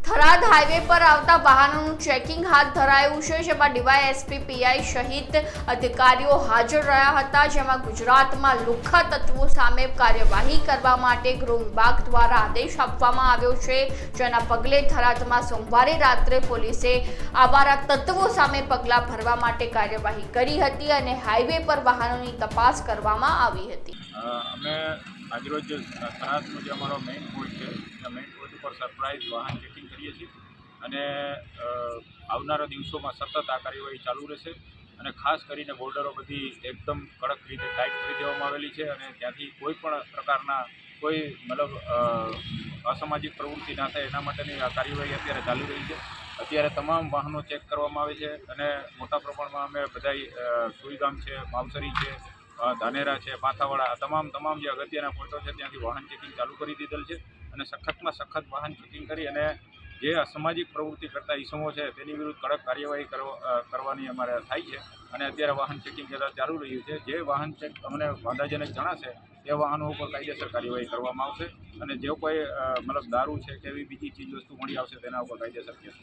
Tharad highway પર આવતા વાહનોનું ચેકિંગ હાથ ધરાયું છે, જેમાં ડીવાયએસપી પીઆઈ સહિત અધિકારીઓ હાજર રહ્યા હતા, જેમાં ગુજરાતમાં લુખ્ખા તત્વો સામે કાર્યવાહી કરવા માટે ગૃહ વિભાગ દ્વારા આદેશ આપવામાં આવ્યો છે, જેના પગલે થરાદમાં સોમવારે રાત્રે પોલીસે આવારા તત્વો સામે પગલાં ભરવા માટે કાર્યવાહી કરી હતી અને હાઈવે પર વાહનોની તપાસ કરવામાં આવી હતી। અમે આજરોજ થરાદનો જે અમારો મેઇન પોઈન્ટ છે, એ મેઇન પોઈન્ટ ઉપર સરપ્રાઇઝ વાહન ચેકિંગ કરીએ છીએ અને આવનારા દિવસોમાં સતત આ કાર્યવાહી ચાલુ રહેશે અને ખાસ કરીને બોર્ડરો બધી એકદમ કડક રીતે ટાઈટ કરી દેવામાં આવેલી છે અને ત્યાંથી કોઈ પણ પ્રકારના કોઈ મતલબ અસામાજિક પ્રવૃત્તિ ના થાય એના માટેની આ કાર્યવાહી અત્યારે ચાલી રહી છે। અત્યારે તમામ વાહનો ચેક કરવામાં આવે છે અને મોટા પ્રમાણમાં અમે બધા સુઈગામ છે, માવસરી છે, ધાનેરા છે, પાથાવાડા તમામ જે અગત્યના પોઈન્ટો છે ત્યાંથી વાહન ચેકિંગ ચાલુ કરી દીધેલ છે અને સખતમાં સખત વાહન ચેકિંગ કરી અને જે અસામાજિક પ્રવૃત્તિ કરતા ઈસમો છે તેની વિરુદ્ધ કડક કાર્યવાહી કરવાની અમારે થાય છે અને અત્યારે વાહન ચેકિંગ ચાલુ રહ્યું છે। જે વાહન ચેક અમને વાંધાજનક જણાશે તે વાહનો ઉપર કાયદેસર કાર્યવાહી કરવામાં આવશે અને જે કોઈ મતલબ દારૂ છે કે એવી બીજી ચીજ વસ્તુ મળી આવશે તેના ઉપર કાયદેસર કેસ